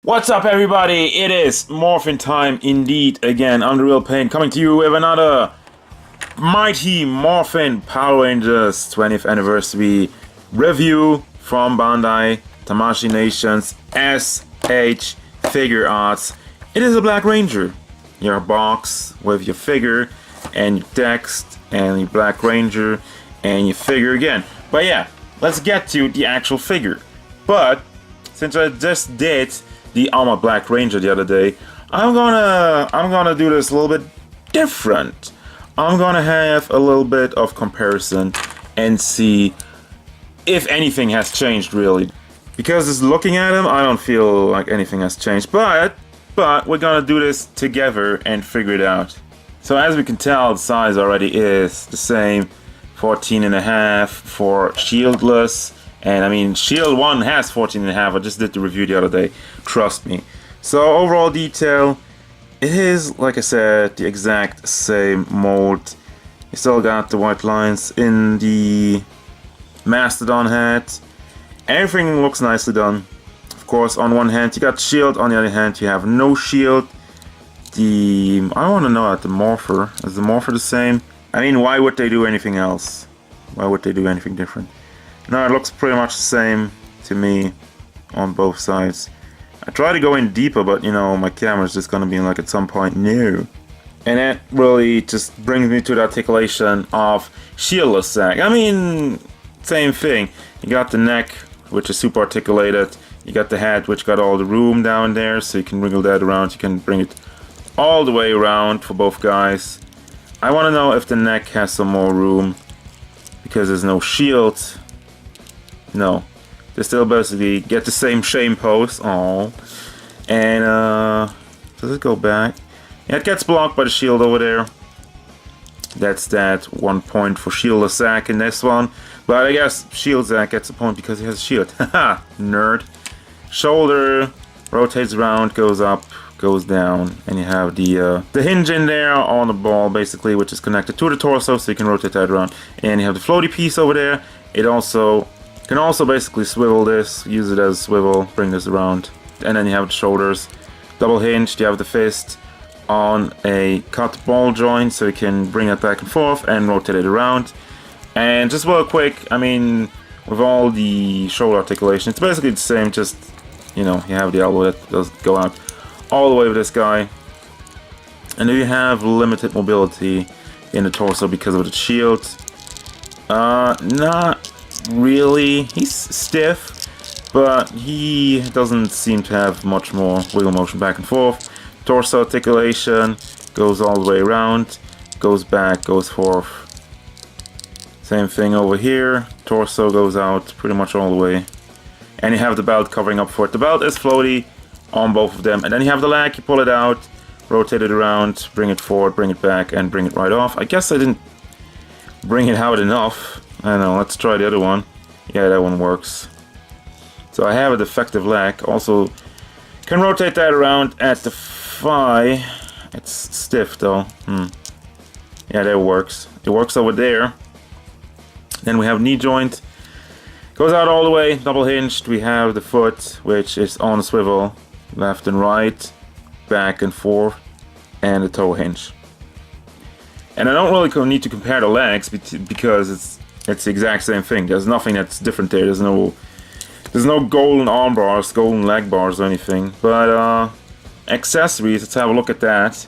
What's up, everybody? It is Morphin time indeed again. I'm the real Payne, coming to you with another mighty Morphin Power Rangers 20th anniversary review from Bandai Tamashii Nation's SH Figuarts. It is a Black Ranger. Your box with your figure and your text and your Black Ranger and your figure again. But yeah, let's get to the actual figure. But since I just did the Armored Black Ranger the other day, I'm gonna do this a little bit different. I'm gonna have a little bit of comparison and see if anything has changed really. Because just looking at him, I don't feel like anything has changed. But we're gonna do this together and figure it out. So as we can tell, the size already is the same, 14.5 for shieldless. And I mean, Shield 1 has 14.5. I just did the review the other day. Trust me. So overall detail, it is, like I said, the exact same mold. You still got the white lines in the Mastodon hat. Everything looks nicely done. Of course, on one hand you got shield, on the other hand you have no shield. I want to know at the Morpher. Is the Morpher the same? I mean, why would they do anything else? Why would they do anything different? No, it looks pretty much the same to me on both sides. I try to go in deeper, but you know, my camera's just gonna be like at some point new. And that really just brings me to the articulation of shieldless Zack. I mean, same thing. You got the neck, which is super articulated. You got the head, which got all the room down there, so you can wriggle that around. You can bring it all the way around for both guys. I want to know if the neck has some more room, because there's no shield. No, they still basically get the same shame pose. Oh, and does it go back? Yeah, it gets blocked by the shield over there. That's that 1 point for shieldless Zack in this one. But I guess shield Zack gets a point because he has a shield. Haha, nerd. Shoulder rotates around, goes up, goes down, and you have the hinge in there on the ball basically, which is connected to the torso, so you can rotate that around. And you have the floaty piece over there. It also can also basically swivel this, use it as swivel, bring this around. And then you have the shoulders, double hinged. You have the fist on a cut ball joint, so you can bring it back and forth and rotate it around. And just real quick, I mean, with all the shoulder articulation, it's basically the same, just, you know, you have the elbow that does go out all the way with this guy. And then you have limited mobility in the torso because of the shield. Not really. He's stiff, but he doesn't seem to have much more wiggle motion back and forth. Torso articulation goes all the way around, goes back, goes forth. Same thing over here. Torso goes out pretty much all the way. And you have the belt covering up for it. The belt is floaty on both of them. And then you have the leg, you pull it out, rotate it around, bring it forward, bring it back, and bring it right off. I guess I didn't bring it out enough. I don't know, let's try the other one. Yeah, that one works. So I have a defective leg. Also, can rotate that around at the thigh. It's stiff though. Yeah, that works. It works over there. Then we have knee joint. Goes out all the way, double hinged. We have the foot, which is on a swivel, left and right, back and forth, and the toe hinge. And I don't really need to compare the legs because it's the exact same thing. There's nothing that's different there. There's no golden arm bars, golden leg bars or anything. But accessories, let's have a look at that.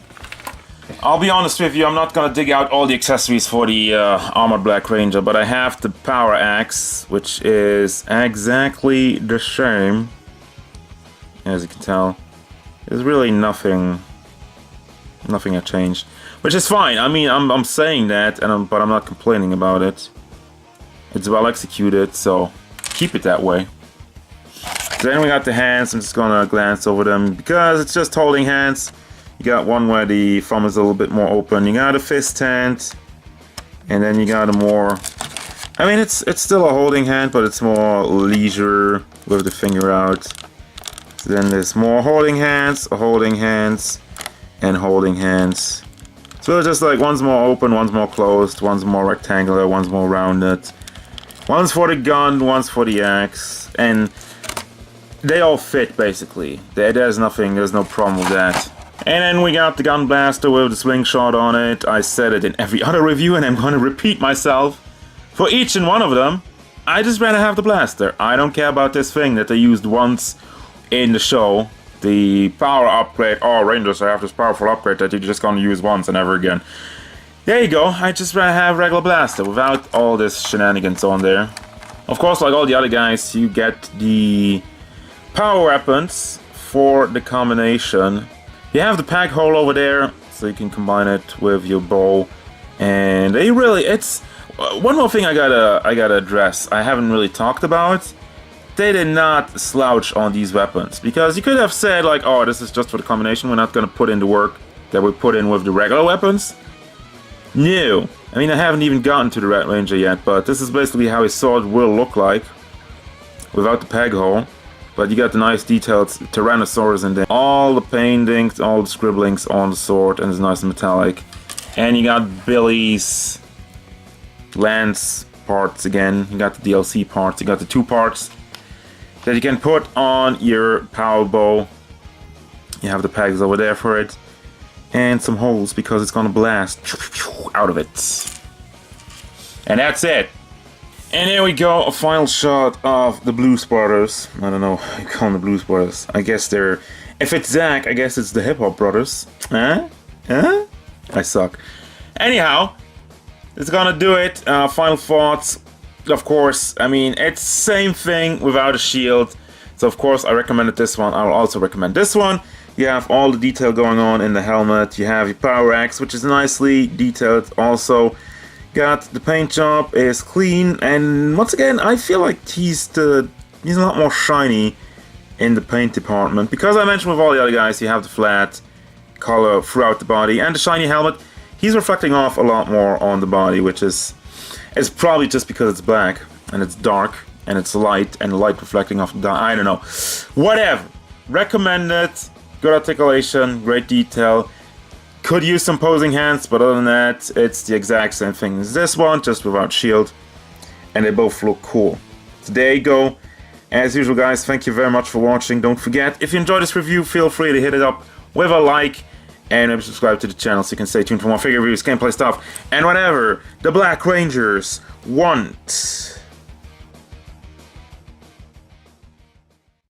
I'll be honest with you, I'm not gonna dig out all the accessories for the Armored Black Ranger, but I have the Power Axe, which is exactly the same. As you can tell, there's really nothing had changed, which is fine. I mean, I'm saying that, but I'm not complaining about it. It's well executed, so keep it that way. Then we got the hands. I'm just gonna glance over them because it's just holding hands. You got one where the thumb is a little bit more open. You got a fist hand, and then you got a more. I mean, it's still a holding hand, but it's more leisure with the finger out. So then there's more holding hands, and holding hands. So it's just like one's more open, one's more closed, one's more rectangular, one's more rounded. One's for the gun, one's for the axe, and they all fit basically. There's no problem with that. And then we got the gun blaster with the slingshot on it. I said it in every other review and I'm going to repeat myself. For each and one of them, I just rather have the blaster. I don't care about this thing that they used once in the show. The power upgrade. Oh, Rangers, I have this powerful upgrade that you're just going to use once and never again. There you go. I just rather have regular blaster without all this shenanigans on there. Of course, like all the other guys, you get the power weapons for the combination. You have the peg hole over there, so you can combine it with your bow. And they really, it's one more thing I gotta address. I haven't really talked about. They did not slouch on these weapons, because you could have said like, oh, this is just for the combination. We're not gonna put in the work that we put in with the regular weapons. No, I mean I haven't even gotten to the Red Ranger yet, but this is basically how his sword will look like without the peg hole. But you got the nice detailed Tyrannosaurus in there. All the paintings, all the scribblings on the sword, and it's nice and metallic. And you got Billy's lance parts again. You got the DLC parts. You got the 2 parts that you can put on your power bow. You have the pegs over there for it. And some holes because it's gonna blast out of it. And that's it. And here we go, a final shot of the Blues Brothers. I don't know, I call them the Blues Brothers. I guess they're... If it's Zach, I guess it's the Hip Hop Brothers. Huh? Huh? I suck. Anyhow, it's gonna do it. Final thoughts. Of course, I mean, it's same thing without a shield. So of course, I recommended this one. I will also recommend this one. You have all the detail going on in the helmet. You have your power axe, which is nicely detailed also. Got the paint job is clean, and once again I feel like he's a lot more shiny in the paint department, because I mentioned with all the other guys you have the flat color throughout the body and the shiny helmet. He's reflecting off a lot more on the body, which is probably just because it's black and it's dark and it's light and light reflecting off the dark. I don't know. Whatever. Recommend it. Good articulation, great detail. Could use some posing hands, but other than that, it's the exact same thing as this one, just without shield. And they both look cool. So there you go. As usual, guys, thank you very much for watching. Don't forget, if you enjoyed this review, feel free to hit it up with a like. And maybe subscribe to the channel so you can stay tuned for more figure reviews, gameplay stuff, and whatever the Black Rangers want.